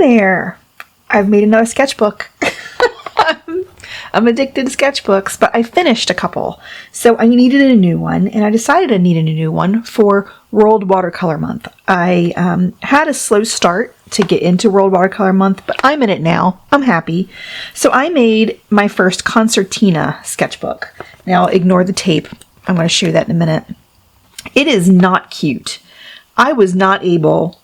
there! I've made another sketchbook. I'm addicted to sketchbooks, but I finished a couple. So I needed a new one, and I decided I needed a new one for World Watercolor Month. I had a slow start to get into World Watercolor Month, but I'm in it now. I'm happy. So I made my first concertina sketchbook. Now ignore the tape. I'm going to show you that in a minute. It is not cute. I was not able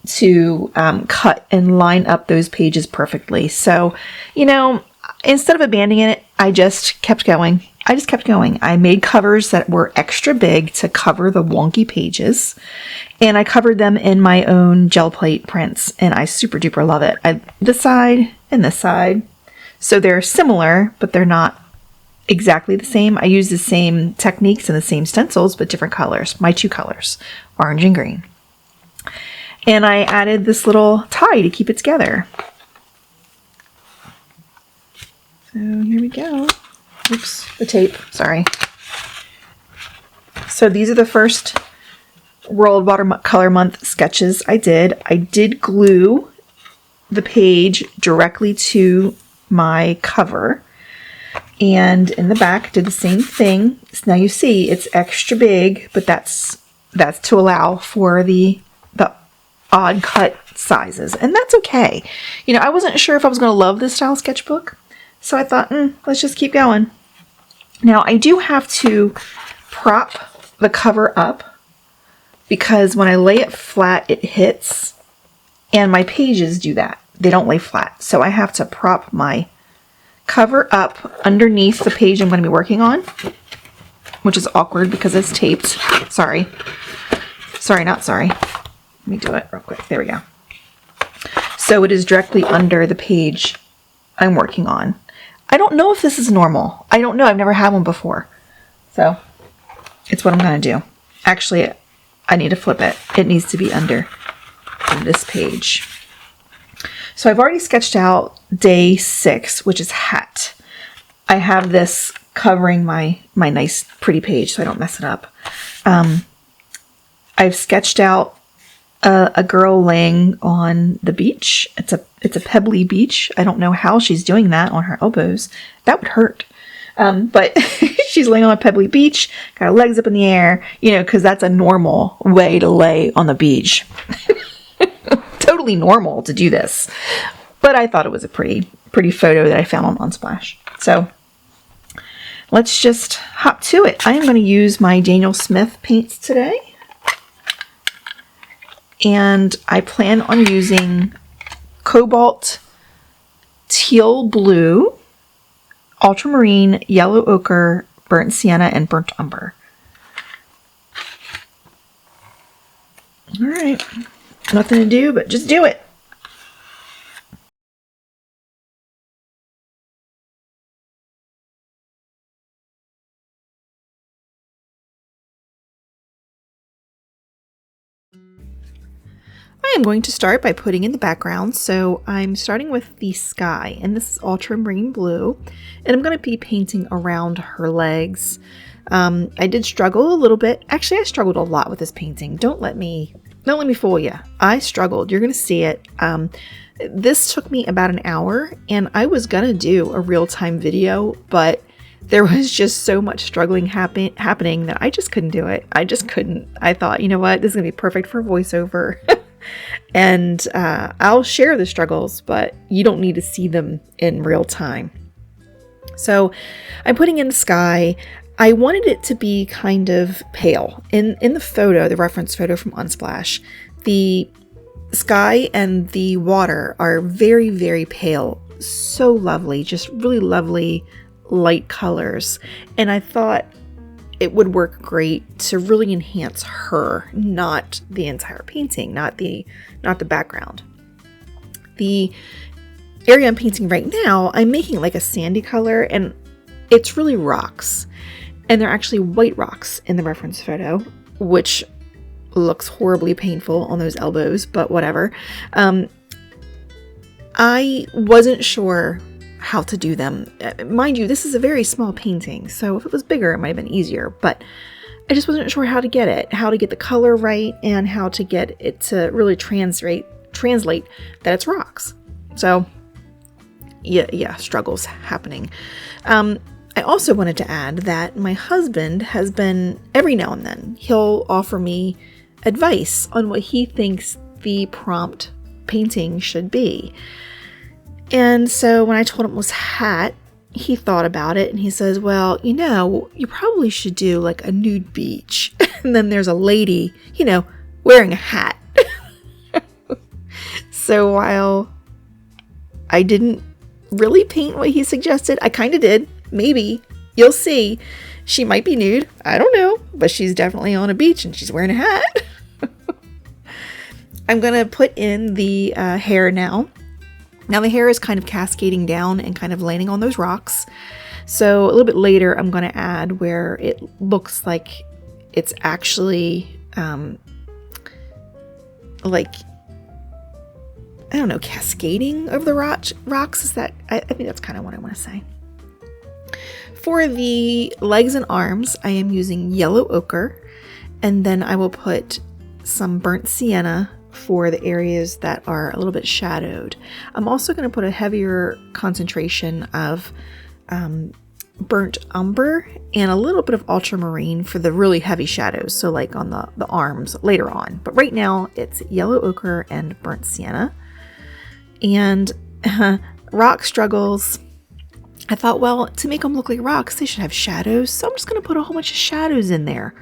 to cut and line up those pages perfectly. So, you know, instead of abandoning it, I just kept going. I made covers that were extra big to cover the wonky pages, and I covered them in my own gel plate prints, and I super duper love it. This side and this side. So they're similar, but they're not exactly the same. I use the same techniques and the same stencils, but different colors. My two colors, orange and green. And I added this little tie to keep it together. So here we go. Oops, the tape, sorry. So these are the first World Watercolor Month sketches I did. I did glue the page directly to my cover. And in the back, did the same thing. So now you see it's extra big, but that's to allow for the odd cut sizes, and that's okay. You know, I wasn't sure if I was going to love this style sketchbook, so I thought, let's just keep going. Now I do have to prop the cover up because when I lay it flat, it hits, and my pages do that. They don't lay flat, so I have to prop my cover up underneath the page I'm going to be working on, which is awkward because it's taped. Sorry, not sorry. Let me do it real quick. There we go. So it is directly under the page I'm working on. I don't know if this is normal. I don't know. I've never had one before. So it's what I'm going to do. Actually, I need to flip it. It needs to be under this page. So I've already sketched out day 6, which is hat. I have this covering my nice pretty page so I don't mess it up. I've sketched out a girl laying on the beach. It's a pebbly beach. I don't know how she's doing that on her elbows. That would hurt. But she's laying on a pebbly beach, got her legs up in the air, you know, because that's a normal way to lay on the beach. Totally normal to do this. But I thought it was a pretty photo that I found on Unsplash. So let's just hop to it. I am going to use my Daniel Smith paints today. And I plan on using cobalt, teal blue, ultramarine, yellow ochre, burnt sienna, and burnt umber. All right, nothing to do but just do it. I am going to start by putting in the background, so I'm starting with the sky, and this is ultramarine blue, and I'm going to be painting around her legs. I did struggle a little bit. Actually, I struggled a lot with this painting. Don't let me fool you. I struggled. You're going to see it. This took me about an hour, and I was going to do a real-time video, but there was just so much struggling happening that I just couldn't do it. I just couldn't. I thought, you know what, this is going to be perfect for voiceover. And I'll share the struggles, but you don't need to see them in real time. So I'm putting in the sky. I wanted it to be kind of pale. In the photo, the reference photo from Unsplash, the sky and the water are very, very pale. So lovely, just really lovely light colors. And I thought it would work great to really enhance her, not the entire painting, not the background. The area I'm painting right now, I'm making like a sandy color, and it's really rocks. And they're actually white rocks in the reference photo, which looks horribly painful on those elbows, but whatever. I wasn't sure how to do them. Mind you, this is a very small painting, so if it was bigger, it might have been easier, but I just wasn't sure how to get the color right and how to get it to really translate translate that it's rocks. So yeah, struggles happening. I also wanted to add that my husband has been, every now and then, he'll offer me advice on what he thinks the prompt painting should be. And so when I told him it was hat, he thought about it and he says, well, you probably should do like a nude beach. And then there's a lady, wearing a hat. So while I didn't really paint what he suggested, I kind of did. Maybe. You'll see. She might be nude. I don't know. But she's definitely on a beach and she's wearing a hat. I'm going to put in the hair now. Now the hair is kind of cascading down and kind of landing on those rocks. So a little bit later, I'm going to add where it looks like it's actually like, I don't know, cascading over the rocks. Is that, I think that's kind of what I want to say. For the legs and arms, I am using yellow ochre, and then I will put some burnt sienna for the areas that are a little bit shadowed. I'm also going to put a heavier concentration of burnt umber and a little bit of ultramarine for the really heavy shadows, so like on the arms later on. But right now it's yellow ochre and burnt sienna. And rock struggles, I thought, well, to make them look like rocks, they should have shadows. So I'm just going to put a whole bunch of shadows in there.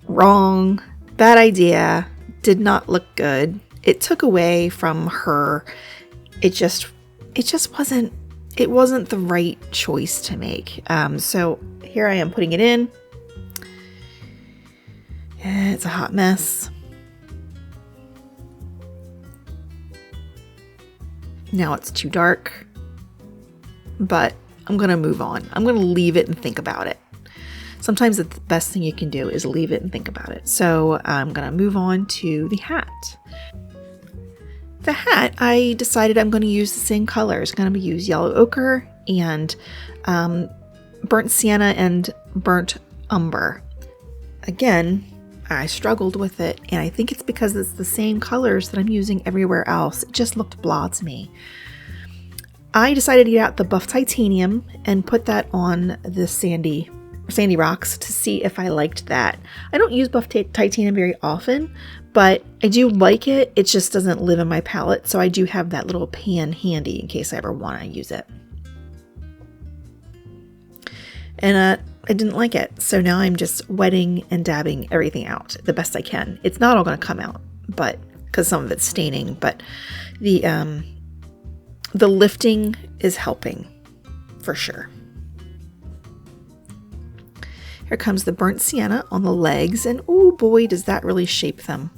Wrong. Bad idea. Did not look good. It took away from her. It just wasn't the right choice to make. So here I am putting it in. It's a hot mess. Now it's too dark. But I'm going to move on. I'm going to leave it and think about it. Sometimes the best thing you can do is leave it and think about it. So I'm going to move on to the hat. The hat, I decided I'm going to use the same colors. I'm going to use yellow ochre and burnt sienna and burnt umber. Again, I struggled with it, and I think it's because it's the same colors that I'm using everywhere else. It just looked blah to me. I decided to get out the buff titanium and put that on the sandy rocks to see if I liked that. I don't use buff titanium very often, but I do like it. It just doesn't live in my palette, so I do have that little pan handy in case I ever want to use it. And I didn't like it, so now I'm just wetting and dabbing everything out the best I can. It's not all going to come out, but because some of it's staining, but the lifting is helping for sure. Here comes the burnt sienna on the legs, and oh boy, does that really shape them.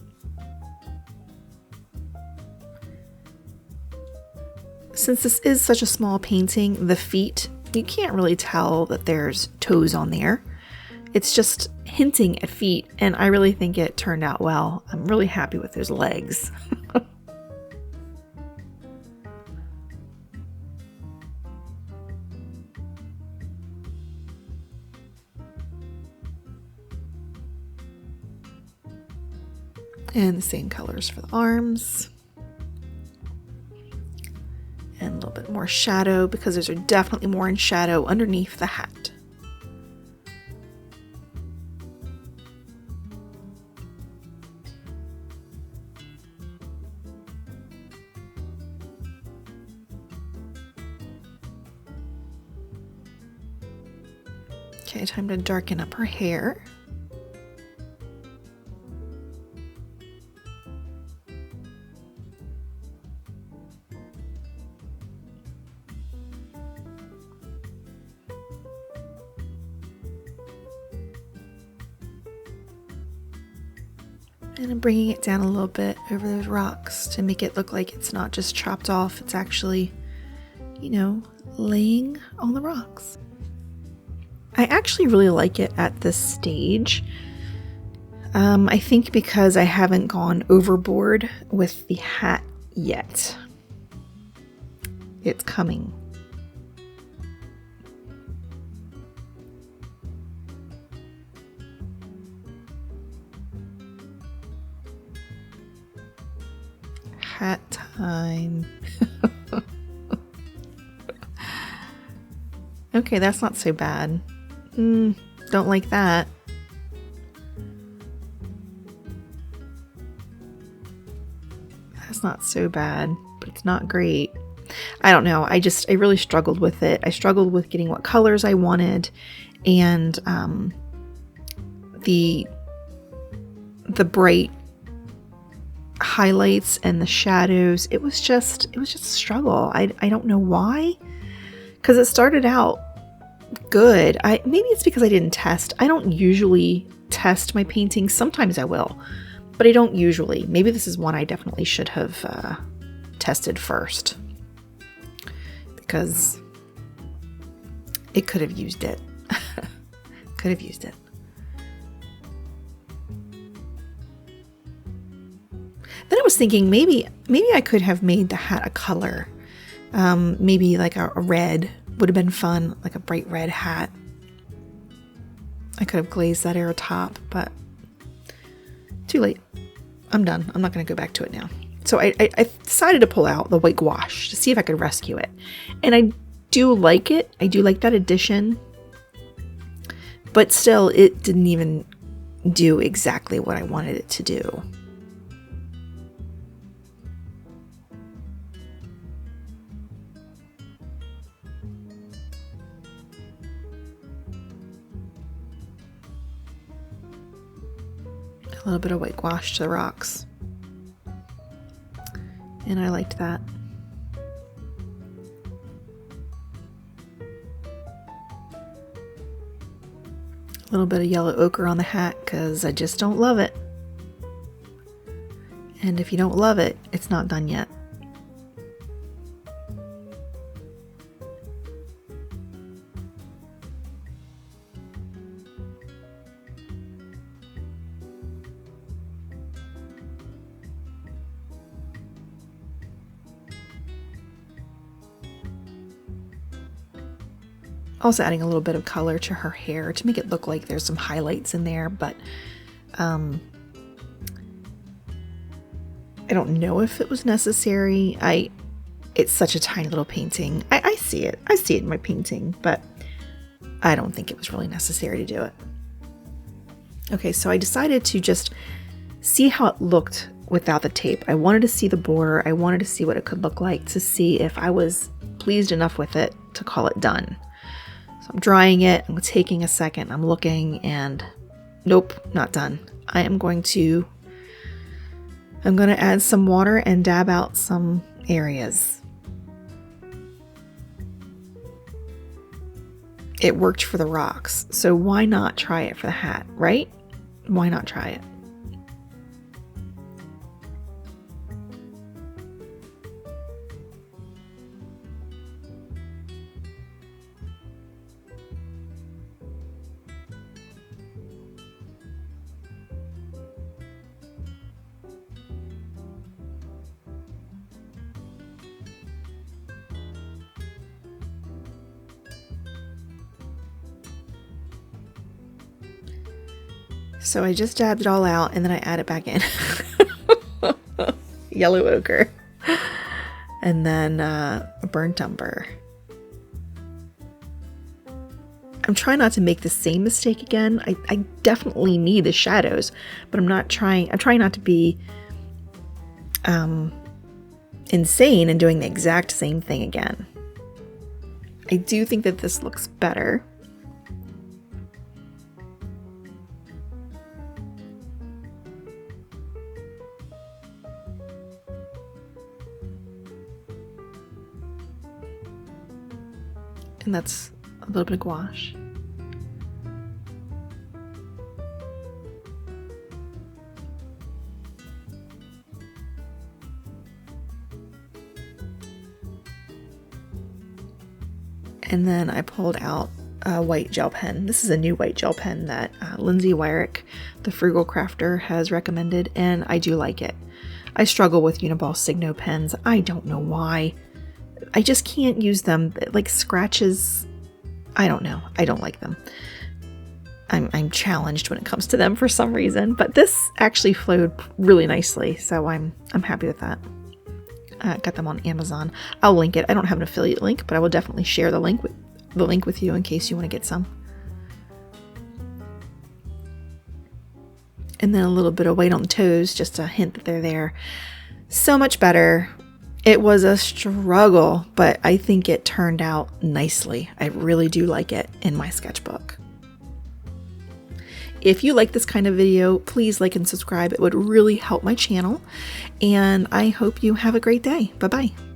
Since this is such a small painting, the feet, you can't really tell that there's toes on there. It's just hinting at feet, and I really think it turned out well. I'm really happy with those legs. And the same colors for the arms. And a little bit more shadow because there's definitely more in shadow underneath the hat. Okay, time to darken up her hair. And I'm bringing it down a little bit over those rocks to make it look like it's not just chopped off, it's actually, laying on the rocks. I actually really like it at this stage. I think because I haven't gone overboard with the hat yet. It's coming. Hat time. Okay, that's not so bad. Don't like that. That's not so bad, but it's not great. I don't know. I really struggled with it. I struggled with getting what colors I wanted, and the bright highlights and the shadows. It was just a struggle. I don't know why, because it started out good. Maybe it's because I didn't test. I don't usually test my paintings. Sometimes I will, but I don't usually. Maybe this is one I definitely should have tested first, because it could have used it. Could have used it. Then I was thinking maybe I could have made the hat a color. Maybe like a red would have been fun, like a bright red hat. I could have glazed that area top, but too late. I'm done. I'm not going to go back to it now. So I decided to pull out the white gouache to see if I could rescue it. And I do like it. I do like that addition. But still, it didn't even do exactly what I wanted it to do. A little bit of white gouache to the rocks. And I liked that. A little bit of yellow ochre on the hat because I just don't love it. And if you don't love it, it's not done yet. Also adding a little bit of color to her hair to make it look like there's some highlights in there, but I don't know if it was necessary. It's such a tiny little painting. I see it. I see it in my painting, but I don't think it was really necessary to do it. Okay, so I decided to just see how it looked without the tape. I wanted to see the border. I wanted to see what it could look like to see if I was pleased enough with it to call it done. So I'm drying it, I'm taking a second, I'm looking, and nope, not done. I'm going to add some water and dab out some areas. It worked for the rocks, so why not try it for the hat, right? Why not try it? So I just dabbed it all out and then I add it back in. Yellow ochre. And then burnt umber. I'm trying not to make the same mistake again. I definitely need the shadows, but I'm trying not to be insane and doing the exact same thing again. I do think that this looks better. And that's a little bit of gouache. And then I pulled out a white gel pen. This is a new white gel pen that Lindsay Wyrick, the Frugal Crafter, has recommended, and I do like it. I struggle with Uniball Signo pens. I don't know why. I just can't use them. Like scratches, I don't know. I don't like them. I'm challenged when it comes to them for some reason, but this actually flowed really nicely, so I'm happy with that. Got them on Amazon. I'll link it. I don't have an affiliate link, but I will definitely share the link with you in case you want to get some. And then a little bit of weight on the toes, just a hint that they're there. So much better. It was a struggle, but I think it turned out nicely. I really do like it in my sketchbook. If you like this kind of video, please like and subscribe. It would really help my channel. And I hope you have a great day. Bye-bye.